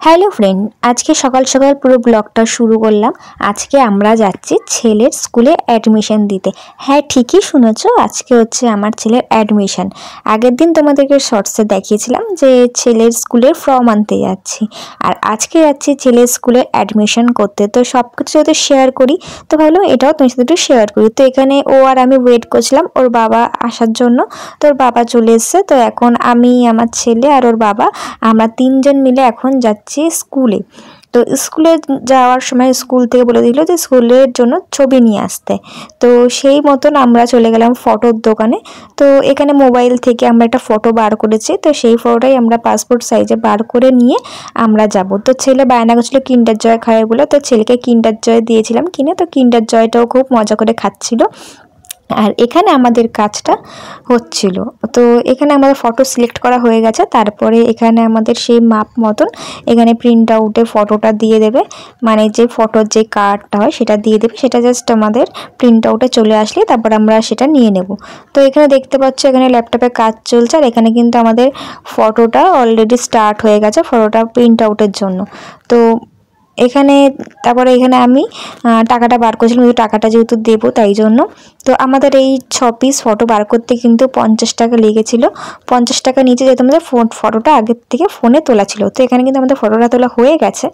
Hello friend, আজকে সকাল সকাল পুরো ব্লগটা শুরু করলাম। আজকে আমরা যাচ্ছি ছেলের স্কুলে অ্যাডমিশন দিতে। হ্যাঁ, ঠিকই শুনেছো, আজকে হচ্ছে আমার ছেলের অ্যাডমিশন। আগের দিন তোমাদেরকে শর্টসে দেখিয়েছিলাম যে ছেলের স্কুলের ফর্ম আনতে যাচ্ছি, আর আজকে যাচ্ছি ছেলের স্কুলের অ্যাডমিশন করতে। তো সব কিছু যদি শেয়ার করি তো ভাবলাম এটাও তোমার সাথে একটু শেয়ার করি। তো এখানে ও আর আমি ওয়েট করছিলাম ওর বাবা আসার জন্য। তো ওর বাবা চলে এসছে। তো এখন আমি, আমার ছেলে আর ওর বাবা, আমরা তিনজন মিলে এখন যাচ্ছি স্কুলে। তো স্কুলে যাওয়ার সময় স্কুল থেকে বলে দিল যে স্কুলের জন্য ছবি নিয়ে আসতে। তো সেই মতন আমরা চলে গেলাম ফটোর দোকানে। তো এখানে মোবাইল থেকে আমরা একটা ফটো বার করেছি, তো সেই ফটোটাই আমরা পাসপোর্ট সাইজে বার করে নিয়ে আমরা যাব। তো ছেলে বায়না করছিল কিন্ডার জয় খাবে বলে, তো ছেলেকে কিন্ডার জয় দিয়েছিলাম কিনে। তো কিন্ডার জয়টাও খুব মজা করে খাচ্ছিল। আর এখানে আমাদের কাজটা হচ্ছিল। তো এখানে আমাদের ফটো সিলেক্ট করা হয়ে গেছে। তারপরে এখানে আমাদের সেই মাপ মতন এখানে প্রিন্ট আউটে ফটোটা দিয়ে দেবে, মানে যে ফটোর যে কার্ডটা হয় সেটা দিয়ে দেবে। সেটা জাস্ট আমাদের প্রিন্ট আউটে চলে আসলে তারপর আমরা সেটা নিয়ে নেব। তো এখানে দেখতে পাচ্ছ এখানে ল্যাপটপে কাজ চলছে, আর এখানে কিন্তু আমাদের ফটোটা অলরেডি স্টার্ট হয়ে গেছে ফটোটা প্রিন্ট আউটের জন্য। তো এখানে তারপরে এখানে আমি টাকাটা বার করছিলাম, টাকাটা যেহেতু দেবো তাই জন্য। তো আমাদের এই 6 পিস ফটো বার করতে কিন্তু 50 টাকা লেগেছিলো। 50 টাকা নিচে যেহেতু আমাদের ফটোটা আগের থেকে ফোনে তোলা ছিল। তো এখানে কিন্তু আমাদের ফটোটা তোলা হয়ে গেছে।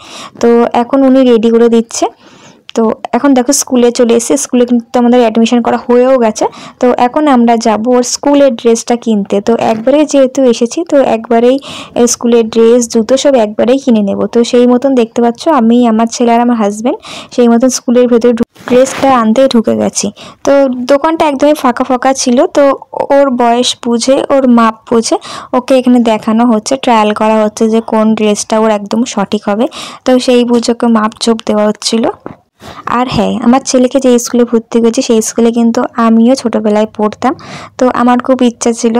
তো এখন উনি রেডি করে দিচ্ছে। তো এখন দেখো স্কুলে চলে এসেছে, স্কুলে কিন্তু আমাদের অ্যাডমিশন করা হয়েও গেছে। তো এখন আমরা যাব ওর স্কুলের ড্রেসটা কিনতে। তো একবারে যেহেতু এসেছি তো একবারেই স্কুলের ড্রেস জুতো সব একবারেই কিনে নেব। তো সেই মতন দেখতে পাচ্ছ আমি, আমার ছেলে আর আমার হাজব্যান্ড সেই মতন স্কুলের ভেতরে ড্রেসটা আনতে ঢুকে গেছি। তো দোকানটা একদমই ফাঁকা ফাঁকা ছিল। তো ওর বয়স বুঝে, ওর মাপ বুঝে ওকে এখানে দেখানো হচ্ছে, ট্রায়াল করা হচ্ছে যে কোন ড্রেসটা ওর একদম সঠিক হবে। তো সেই বুঝে ওকে মাপ ঝোপ দেওয়া হচ্ছিলো। আর হ্যাঁ, আমার ছেলেকে যে স্কুলে ভর্তি করেছি সেই স্কুলে কিন্তু আমিও ছোটোবেলায় পড়তাম। তো আমার খুব ইচ্ছা ছিল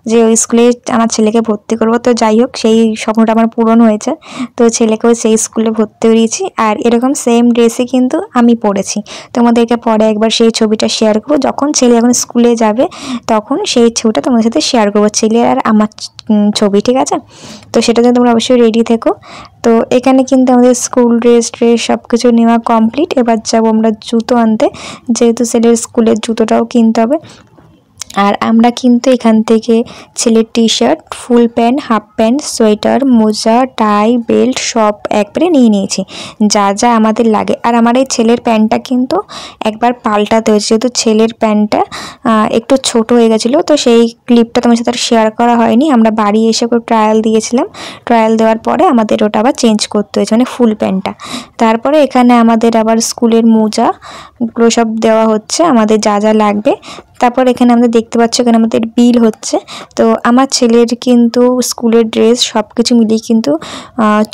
যে ওই স্কুলে আমার ছেলেকে ভর্তি করব। তো যাই হোক, সেই স্বপ্নটা আমার পূরণ হয়েছে। তো ছেলেকেও সেই স্কুলে ভর্তি করিয়েছি, আর এরকম সেম ড্রেসই কিন্তু আমি পরেছি। তোমাদেরকে পরে একবার সেই ছবিটা শেয়ার করবো, যখন ছেলে যখন স্কুলে যাবে তখন সেই ছবিটা তোমাদের সাথে শেয়ার করবো, ছেলে আর আমার ছবি, ঠিক আছে? তো সেটার জন্য তোমরা অবশ্যই রেডি থেকো। তো এখানে কিন্তু আমাদের স্কুল ড্রেস সব কিছু নেওয়া কমপ্লিট। এবার যাবো আমরা জুতো আনতে, যেহেতু ছেলের স্কুলের জুতোটাও কিনতে হবে। আর আমরা কিন্তু এখান থেকে ছেলের T shirt, full pant, half pant, sweater, মোজা, টাই, বেল্ট সব একবারে নিয়ে নিয়েছি, যা যা আমাদের লাগে। আর আমার এই ছেলের প্যান্টটা কিন্তু একবার পাল্টাতে হয়েছে, যেহেতু ছেলের প্যান্টটা একটু ছোট হয়ে গেছিলো। তো সেই ক্লিপটা তোমার সাথে শেয়ার করা হয়নি। আমরা বাড়ি এসে করে ট্রায়াল দিয়েছিলাম, ট্রায়াল দেওয়ার পরে আমাদের ওটা আবার চেঞ্জ করতে হয়েছে, মানে ফুল প্যান্টটা। তারপরে এখানে আমাদের আবার স্কুলের মোজাগুলো সব দেওয়া হচ্ছে, আমাদের যা যা লাগবে। তারপর এখানে আমরা দেখতে পাচ্ছি এখানে আমাদের বিল হচ্ছে। তো আমার ছেলের কিন্তু স্কুলের ড্রেস সব কিছু মিলিয়ে কিন্তু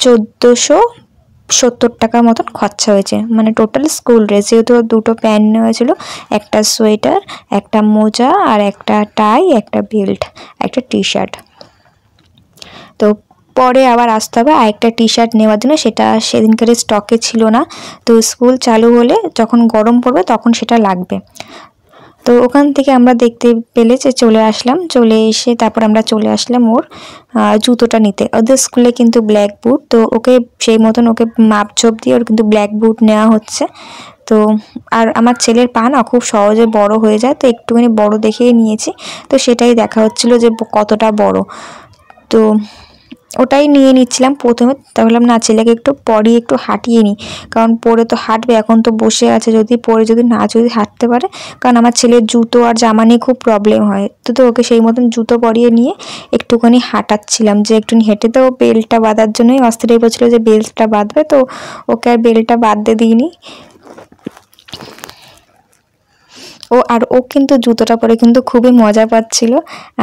1470 টাকার মতন খরচা হয়েছে, মানে টোটাল স্কুল ড্রেস। যেহেতু দুটো প্যান্ট নেওয়া হয়েছিল, একটা সোয়েটার, একটা মোজা, আর একটা টাই, একটা বেল্ট, একটা টি শার্ট। তো পরে আবার আসতে হবে আরেকটা টি শার্ট নেওয়ার জন্য, সেটা সেদিনকার স্টকে ছিল না। তো স্কুল চালু হলে যখন গরম পড়বে তখন সেটা লাগবে। তো ওখান থেকে আমরা দেখতে পেলে যে চলে আসলাম, চলে এসে তারপর আমরা চলে আসলাম ওর জুতোটা নিতে। ওদের স্কুলে কিন্তু ব্ল্যাক বুট, তো ওকে সেই মতন ওকে মাপঝোপ দিয়ে ওর কিন্তু ব্ল্যাক বুট নেওয়া হচ্ছে। তো আর আমার ছেলের পা না খুব সহজে বড় হয়ে যায়, তো একটুখানি বড় দেখেই নিয়েছি। তো সেটাই দেখা হচ্ছিল যে কতটা বড়। তো ওটাই নিয়ে নিচ্ছিলাম প্রথমে। তাহলে না, ছেলেকে একটু পরিয়ে একটু হাঁটিয়ে নিই, কারণ পরে তো হাঁটবে, এখন তো বসে আছে, যদি পরে যদি হাঁটতে পারে, কারণ আমার ছেলের জুতো আর জামা নিয়ে খুব প্রবলেম হয়। তো ওকে সেই মতন জুতো পরিয়ে নিয়ে একটুখানি হাঁটাচ্ছিলাম, যে একটুখানি হেঁটে। তো বেল্টটা বাঁধার জন্যই অস্থির হয়ে পড়ছিলো যে বেল্টটা বাঁধবে, তো ওকে আর বেল্টটা বাঁধতে দিইনি। ও কিন্তু জুতোটা পরে কিন্তু খুবই মজা পাচ্ছিল,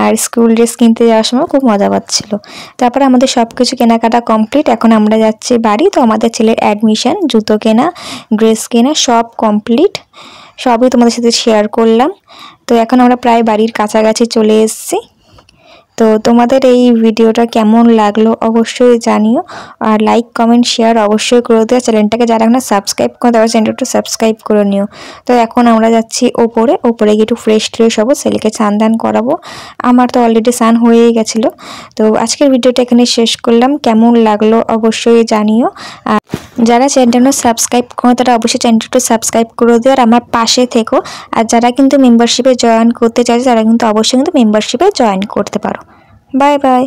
আর স্কুল ড্রেস কিনতে যাওয়ার সময় খুব মজা পাচ্ছিল। তারপরে আমাদের সব কিছু কেনাকাটা কমপ্লিট, এখন আমরা যাচ্ছি বাড়ি। তো আমাদের ছেলের অ্যাডমিশন, জুতো কেনা, ড্রেস কেনা সব কমপ্লিট, সবই তোমাদের সাথে শেয়ার করলাম। তো এখন আমরা প্রায় বাড়ির কাছাকাছি চলে এসেছি। তো তো তোমাদের এই ভিডিওটা কেমন লাগলো অবশ্যই জানিও, আর লাইক কমেন্ট শেয়ার অবশ্যই করে দিও। চ্যানেলটাকে যারা এখনো সাবস্ক্রাইব করে দেওয়া চ্যানেলটা সাবস্ক্রাইব করে নিও। তো এখন আমরা যাচ্ছি ওপরে গিয়ে একটু ফ্রেশ হবো, ছেলেকে স্নান দান করাবো। আমার তো অলরেডি স্নান হয়েই গেছিলো। তো আজকের ভিডিওটা এখানে শেষ করলাম, কেমন লাগলো অবশ্যই জানিও। আর যারা চ্যানেলটা সাবস্ক্রাইব করো তারা অবশ্যই চ্যানেলটা সাবস্ক্রাইব করে দিও আর আমার পাশে থেকো। আর যারা কিন্তু মেম্বারশিপে জয়েন করতে চাইছে তারা কিন্তু অবশ্যই কিন্তু মেম্বারশিপে জয়েন করতে পারো। Bye bye.